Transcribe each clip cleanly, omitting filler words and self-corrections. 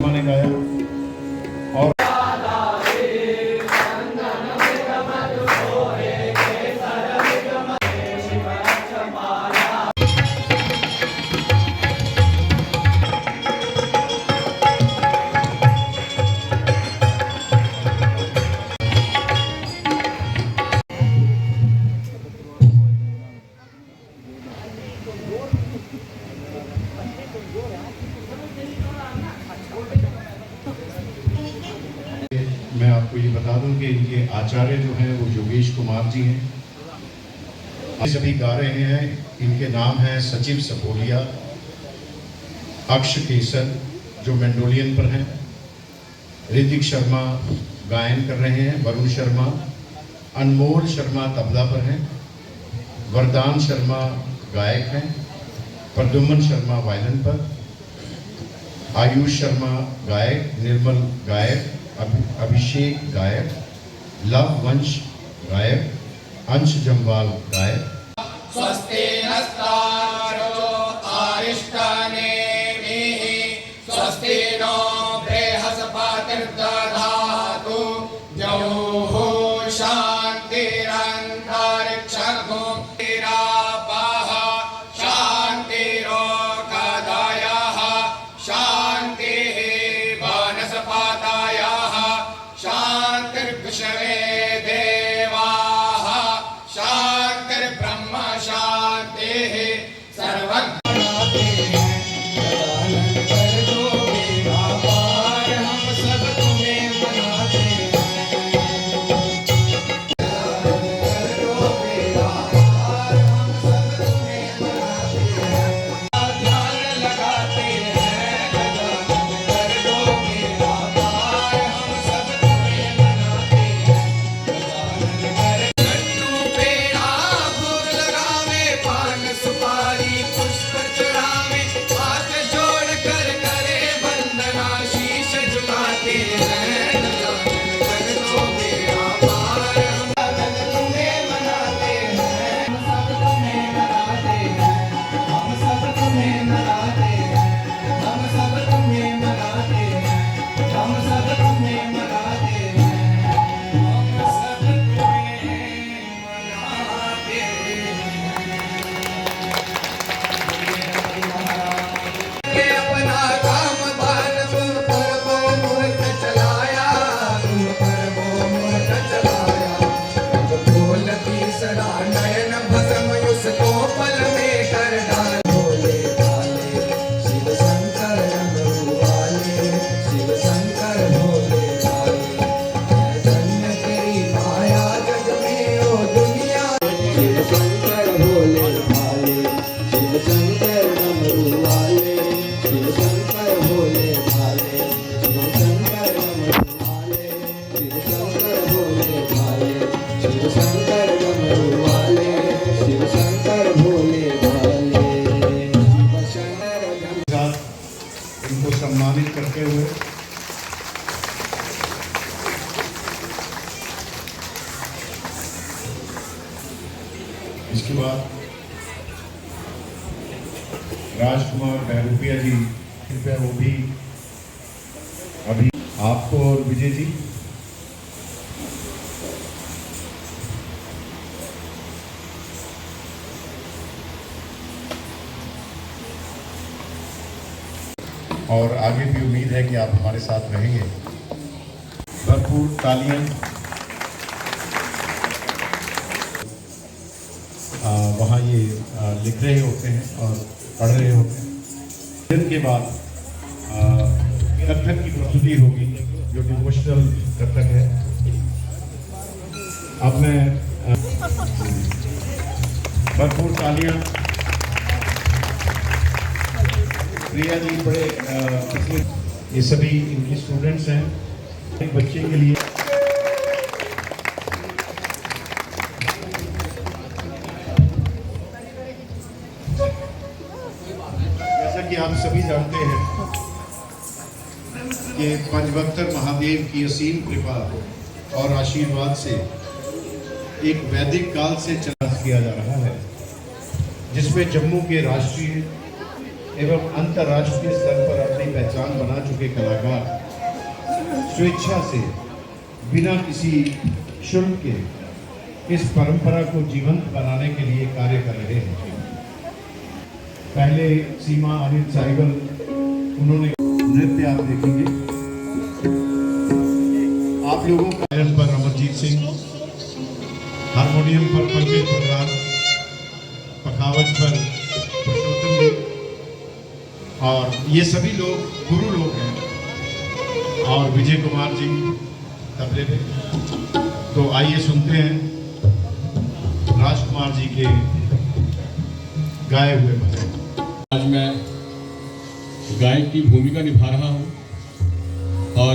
ने गाया और मैं आपको ये बता दूं कि इनके आचार्य जो हैं वो योगेश कुमार जी हैं। सभी गा रहे हैं। इनके नाम हैं सचिव सपोलिया, अक्ष केसर जो मेंडोलियन पर हैं, ऋतिक शर्मा गायन कर रहे हैं, वरुण शर्मा, अनमोल शर्मा तबला पर हैं, वरदान शर्मा गायक हैं, प्रद्युम्न शर्मा वायलिन पर, आयुष शर्मा गायक, निर्मल गायक, अभिषेक गायक, लव वंश गायक, अंश जम्वाल गायक। स्वस्ति नस्तारो आरिष्टनेमिः स्वस्ति नो बृहस्पतिर्दधातु जौः शान्तिरन्तरिक्षगो तिरापः शान्तिरोगदयः शान्तिः वनस्पतयः शान्तिर्विश्वे देवाः शान्तिर्ब्रह्म शान्तिः सर्वज्ञ इनको सम्मानित करते हुए इसके बाद राजकुमार बहरूपिया जी, कृपया वो भी अभी आपको और विजय जी और आगे भी उम्मीद है कि आप हमारे साथ रहेंगे। भरपूर तालियां। वहाँ ये लिख रहे होते हैं और पढ़ रहे होते हैं। इनके बाद कथक की प्रस्तुति होगी जो डिवोशनल कथक है। अब मैं भरपूर तालियां। प्रिया जी बड़े ये सभी इनके स्टूडेंट्स हैं। एक बच्चे के लिए जैसा कि आप सभी जानते हैं कि पंचभक्तर महादेव की असीम कृपा और आशीर्वाद से एक वैदिक काल से चला किया जा रहा है, जिसमें जम्मू के राष्ट्रीय एवं अंतर्राष्ट्रीय स्तर पर अपनी पहचान बना चुके कलाकार स्वेच्छा से बिना किसी शुल्क के इस परंपरा को जीवंत बनाने के लिए कार्य कर रहे हैं। पहले सीमा अनिल साइबल, उन्होंने नृत्य आप देखेंगे। आप लोगों का गायन पर अमरजीत सिंह, हारमोनियम पर पंकज बलराम, पखावज पर पुरुषोत्तम जी, और ये सभी लोग गुरु लोग हैं, और विजय कुमार जी तबले पे। तो आइए सुनते हैं राजकुमार जी के गाए हुए भजन। आज मैं गायक की भूमिका निभा रहा हूँ और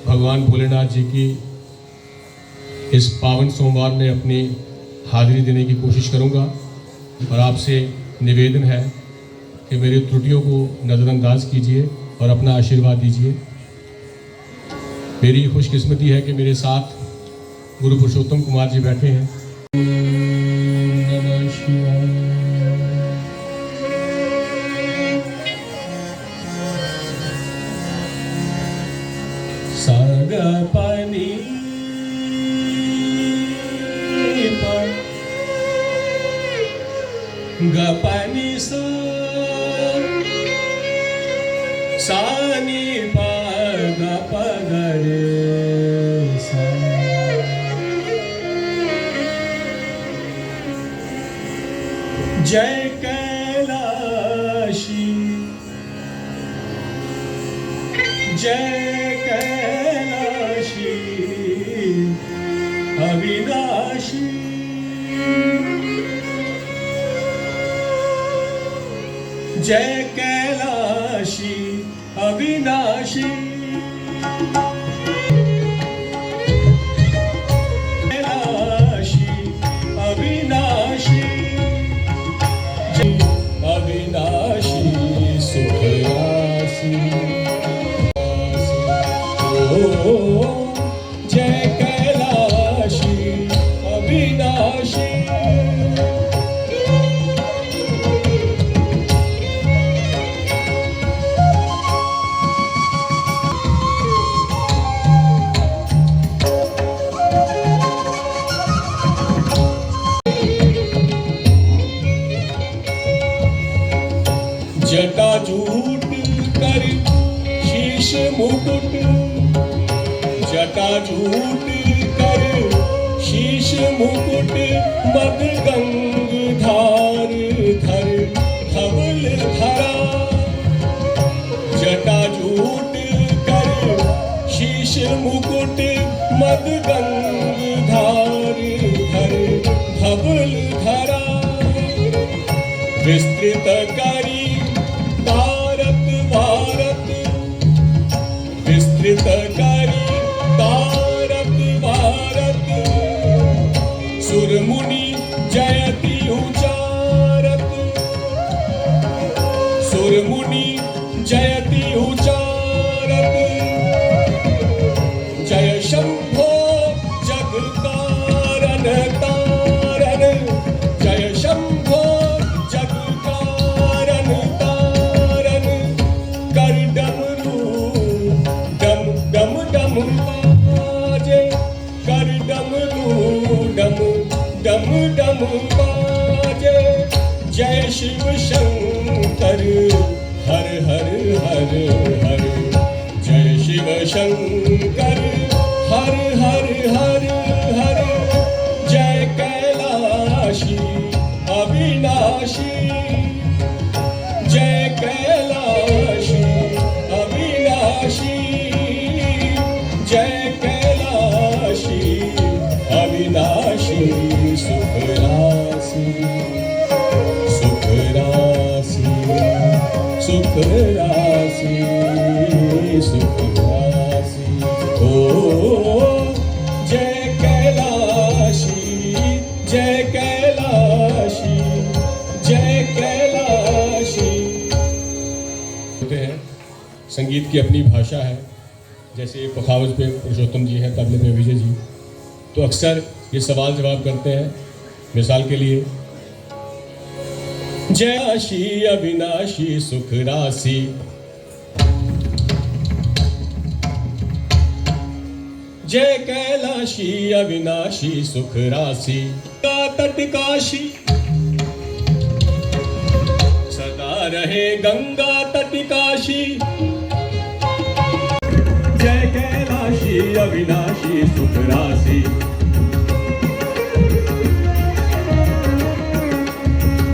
भगवान भोलेनाथ जी की इस पावन सोमवार में अपनी हाजिरी देने की कोशिश करूँगा। और आपसे निवेदन है कि मेरी त्रुटियों को नज़रअंदाज कीजिए और अपना आशीर्वाद दीजिए। मेरी खुशकिस्मती है कि मेरे साथ गुरु पुरुषोत्तम कुमार जी बैठे हैं। नमः शिवाय। सागा पानी गा पानी सानी पा गा पा गा रे सा। जय कैलाशी जय कैलाशी अविनाशी जय कैलाशी अविनाशी कैलाशी अविनाशी अविनाशी सुखरासी जय कैलाशी अविनाशी। जटा जूट कर शीश मुकुट जटा जूट कर शीश मुकुट मद गंग धार धर धवल धरा। जटा जूट कर शीश मुकुट मद गंग धार धर धवल धरा। विस्तृत करी तारक भारत विस्तृत करी तारक भारत। सुर मुनि जयति उचारत सुर मुनि जयति उचारत। जय शंभो जग कारण तारण जय शंभो जग कारण तारण। कर डमरू डम डम डम बाजे कर डमरू डम डम डम बाजे। जय शिव शंकर हर हर हर हर जय शिव शंकर हर हर हर हर। जय कैलाशी अविनाशी जय कैलाशी अविनाशी जय कैलाशी अविनाशी। सुखरासी सुखरासी सुखरासी सुखरासी। ओ जय कैलाशी जय कैलाशी जय कैलाशी। होते हैं संगीत की अपनी भाषा है। जैसे पखावज पे पुरुषोत्तम जी हैं, तबले पे विजय जी, तो अक्सर ये सवाल जवाब करते हैं। मिसाल के लिए जयाशी अविनाशी सुख राशि, जय कैलाशी अविनाशी सुख राशि, का तट काशी सदा रहे गंगा तट काशी, जय कैलाशी अविनाशी सुख राशि,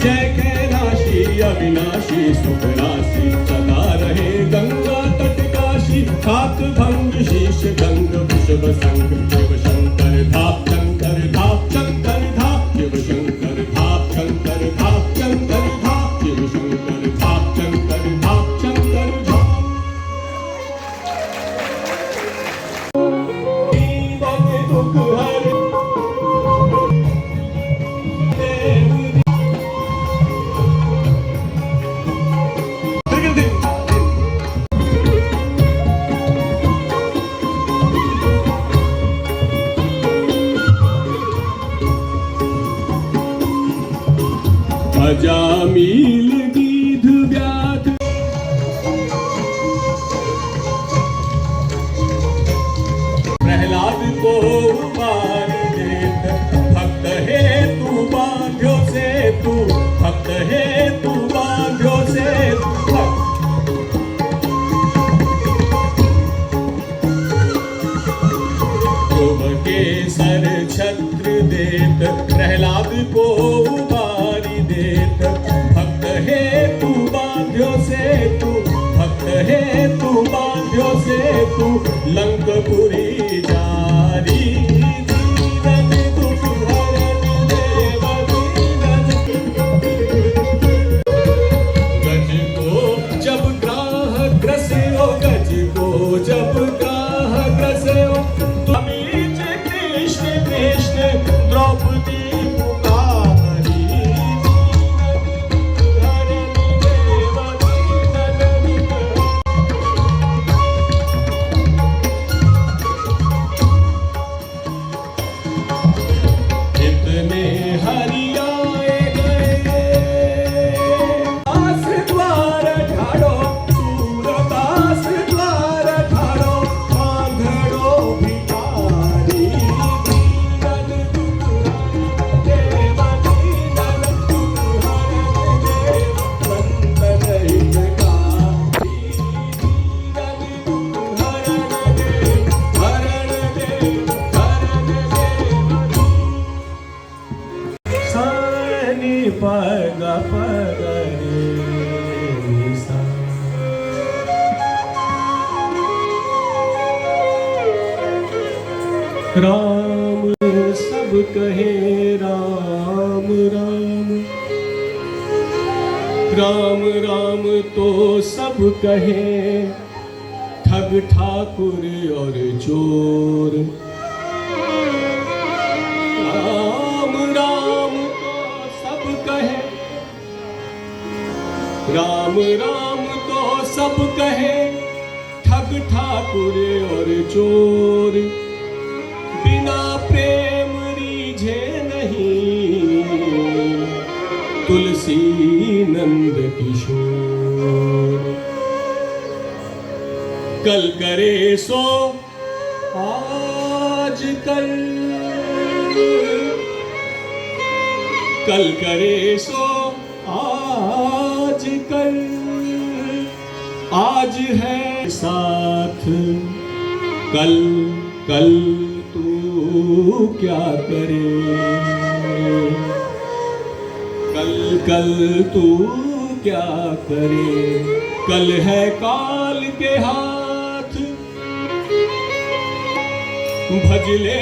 जय कैलाशी अविनाशी सुख राशि, सदा रहे गंगा तट काशी, खाक भंग शीश गंग वृषभ संग, शिव शंकर धाप शंकर धाप शंकर धाप, शिव शंकर धाप शंकर धाप शंकर धाप, शिव शंकर धाप शंकर धाप शंकर धाप। दीनक दुख हर अजामिल गीध व्याध, प्रहलाद को उबार देत, भक्त है तू बांध्यो से तू, भक्त है तू बांध्यो से तू, ध्रुव के सर छत्र देत, प्रहलाद को उबारी देत, भक्त है तू बांध्यो से तू, भक्त है तू बांध्यो से तू, लंकपुरी जारी दीनन दुख हरन देव दीनन। गज को जब ग्राह ग्रस्यो, गज को जब ग्राह ग्रस्यो, बीच कृष्ण कृष्ण द्रौपदी पुकारी, इतने हरियाए गए दास द्वार ठाड़ो, सूरदास द्वार ठाड़ो, आंधड़ो भिखारी, दीनन दुख हरन देव दीनन दुख हरन देव, संतन हितकारी, दीनन दुख हरन देव हरन देव हरन देव। सानी पग पग रे सा, राम सब कहे राम राम, राम राम तो सब कहे, ठग ठाकुर और चोर, राम राम तो सब कहे, राम राम तो सब कहे, ठग ठाकुर और चोर, बिना प्रेम रीझे नहीं, तुलसी नंद किशोर, कल करे सो आज कल, कल करे सो आज कल, आज है साथ कल कल तू क्या करे, कल कल तू क्या करे, कल है काल के हाथ, भजले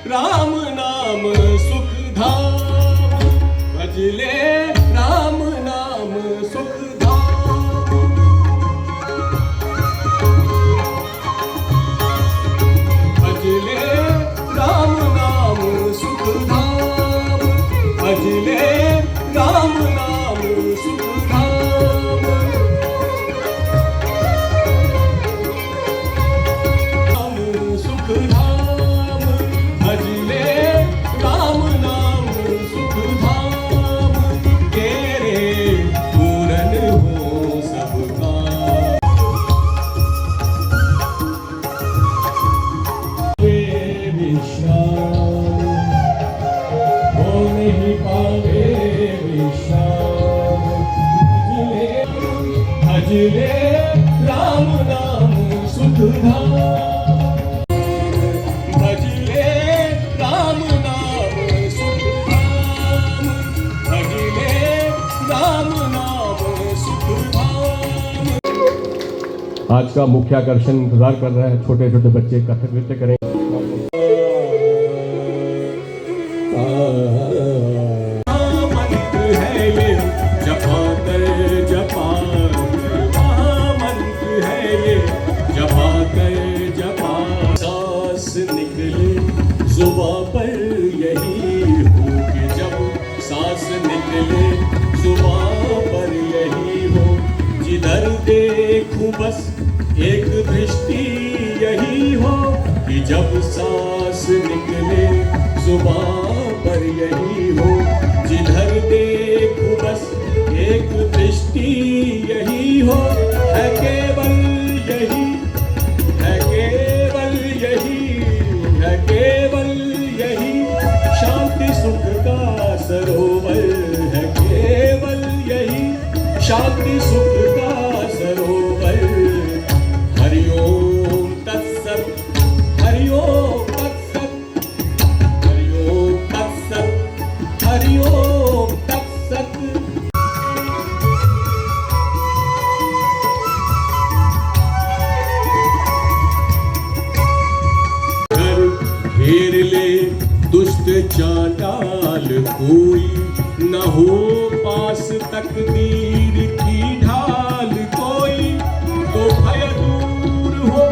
राम नाम सुख धाम, भजले राम नाम सुख धाम, भजले राम नाम सुख धाम, भजले राम नाम सुख धाम, राम सुख धाम, भजले राम नाम सुख धाम, आज का मुख्य आकर्षण इंतजार कर रहा है। छोटे छोटे बच्चे कथक नृत्य करेंगे। मंत्र है ये जपा कर जपा महामंत्र है ये जपा कर जपा। सांस निकले जुबां पर यही हो कि जब सांस निकले जुबां पर यही हो। जिधर देखूं बस एक दृष्टि यही हो कि जब सांस निकले जुबां पर यही हो। जिधर देखूं बस एक दृष्टि यही हो। है केवल यही, है केवल यही, है केवल यही शांति सुख का सरोवर। है केवल यही शांति सुख का सरोवर। हरि ओम तत्सत, हरि ओम तत्सत, हरि ओम तत्सत, हरि ओम तत्सत। घर घेर ले दुष्ट चांडाल कोई न हो पास तकदीर की ढाल कोई। तो भय दूर हो,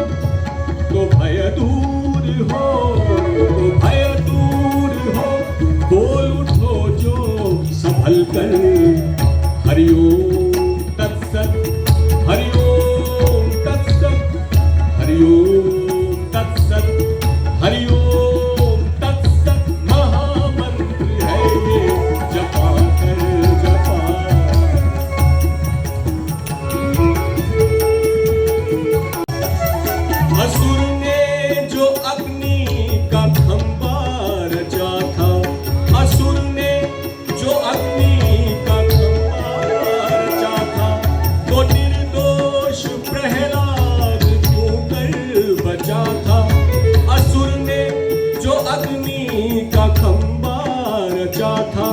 तो भय दूर हो, तो भय दूर हो। बोल उठो जो संभल कर। हरि ओम तत्सत, हरि ओम तत्सत, हरि ओम तत्सत, हरि ओम तत्सत। महामंत्र है ये जपा कर जपा। असुर ने जो अग्नि का खंभा रचा था, असुर ने जो अग्नि का खंभा रचा था, तो निर्दोष प्रहलाद क्यों कर बचा था। असुर ने जो अग्नि का खंभा रचा था,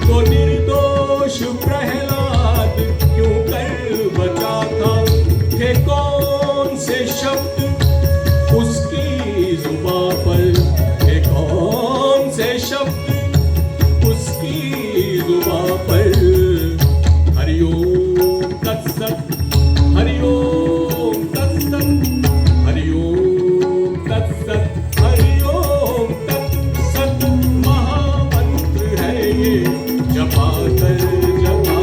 तो निर्दोष प्रहलाद क्यों कर बचा था। थे कौन से शब्द उसकी जुबां पर, थे कौन से शब्द उसकी जुबां पर। हरि ओम तत्सत, हरि ओम तत्सत, हरि ओम तत्सत, हरि ओम तत्सत। महामंत्र है ये जपा कर जपा।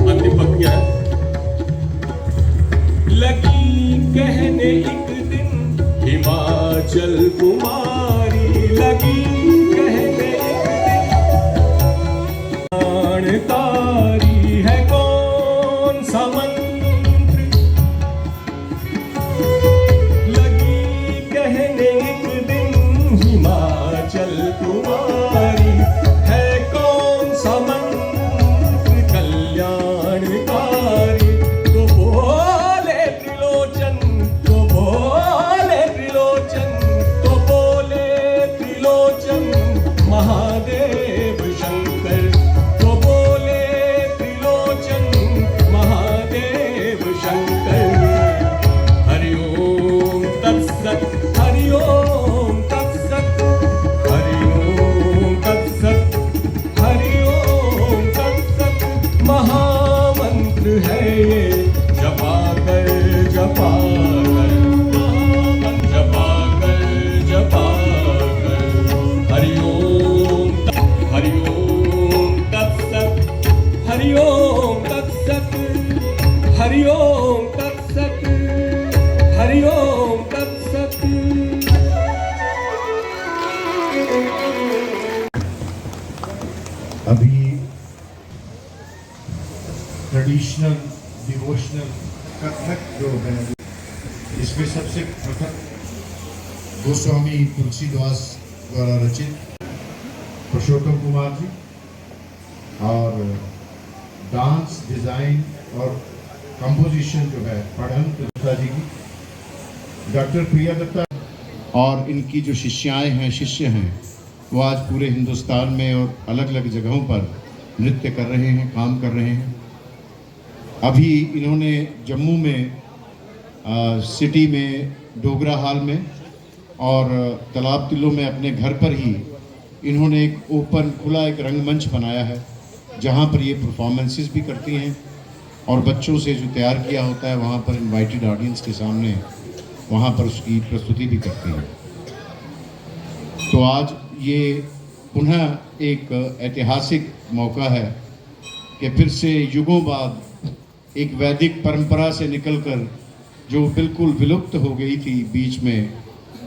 अंतिम पंक्तियां हैं। लगी कहने एक दिन हिमाचल कुमारी, लगी कहने एक दिन जानकारी है कौन सा मंत्र। लगी कहने एक दिन हिमाचल कुमारी, है कौन सा मंत्र कल्याणकारी। तो बोले त्रिलोचन, तो बोले त्रिलोचन, तो बोले त्रिलोचन महादेव शंकर। तो बोले त्रिलोचन महादेव शंकर। हरि ओम तत्सत, हरि ओम तत्सत, हरि ओम तत्सत, हरि ओम तत्सत। महामंत्र है ये जपा कर जपा कर। महामंत्र जपा कर जपा कर। हरि ओम हरि ओम तत्सत, हरि ओम तत्सत, हरि ओम तत्सत, हरि ओम तत्सत। अभी ट्रेडिशनल डिवोशनल कथक जो है इसमें सबसे प्रथम गोस्वामी तुलसीदास द्वारा रचित पुरुषोत्तम कुमार जी और डांस डिजाइन और कंपोजिशन जो है पढ़न गुप्ता जी की डॉक्टर प्रिया दत्ता और इनकी जो शिष्याएं हैं, शिष्य हैं, वो आज पूरे हिंदुस्तान में और अलग अलग जगहों पर नृत्य कर रहे हैं, काम कर रहे हैं। अभी इन्होंने जम्मू में सिटी में डोगरा हाल में और तालाब तिल्लो में अपने घर पर ही इन्होंने एक ओपन खुला एक रंगमंच बनाया है, जहाँ पर ये परफॉर्मेंसेस भी करती हैं और बच्चों से जो तैयार किया होता है वहाँ पर इनवाइटेड ऑडियंस के सामने वहाँ पर उसकी प्रस्तुति भी करती हैं। तो आज ये पुनः एक ऐतिहासिक मौका है कि फिर से युगों बाद एक वैदिक परंपरा से निकलकर जो बिल्कुल विलुप्त हो गई थी बीच में,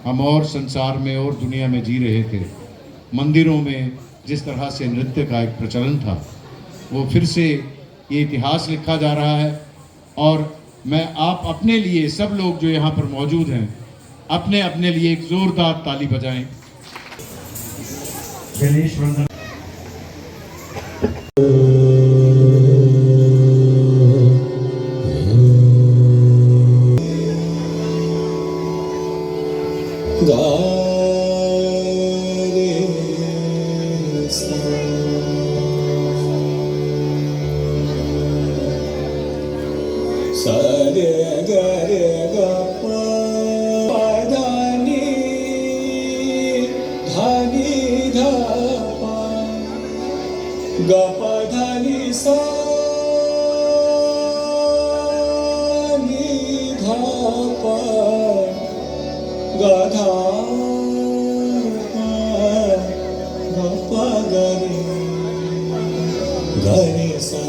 हम और संसार में और दुनिया में जी रहे थे। मंदिरों में जिस तरह से नृत्य का एक प्रचलन था, वो फिर से ये इतिहास लिखा जा रहा है। और मैं आप अपने लिए सब लोग जो यहाँ पर मौजूद हैं, अपने अपने लिए एक जोरदार ताली बजाएं। गणेश वंदन। गपधनि सा नि धा प गधा गप गरे गरे सा।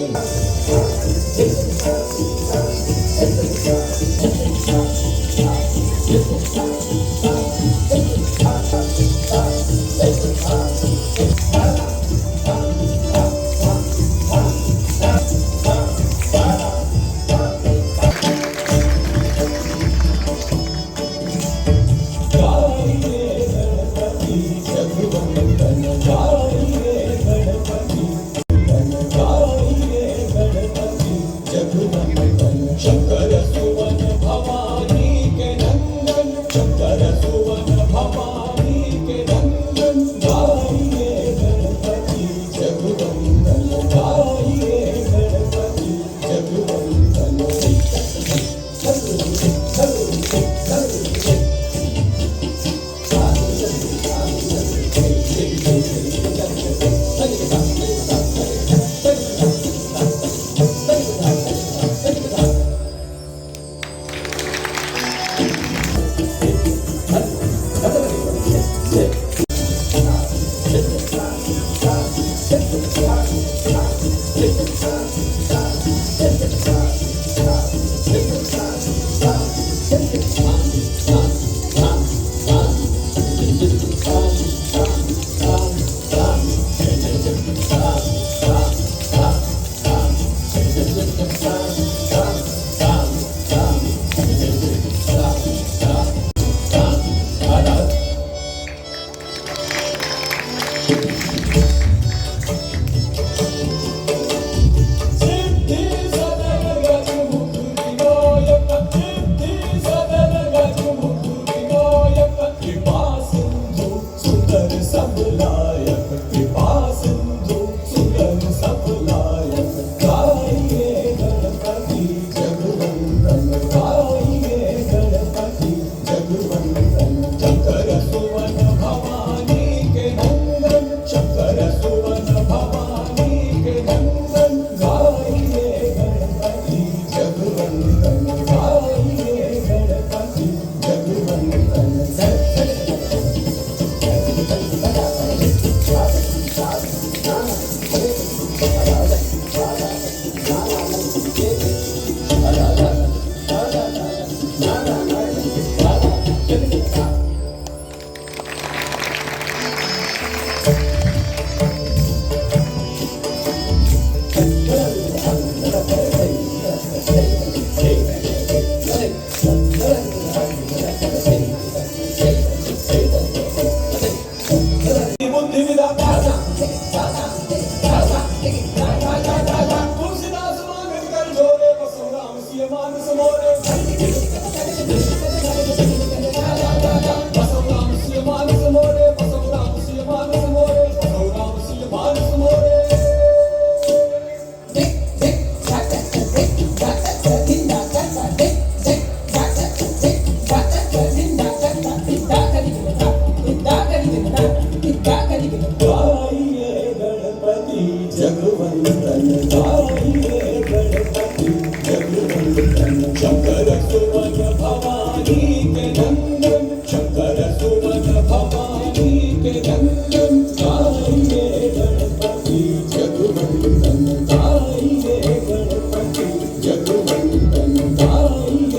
शंकर सुवन भवानी के नंदन, शंकर सुवन वंदन गाई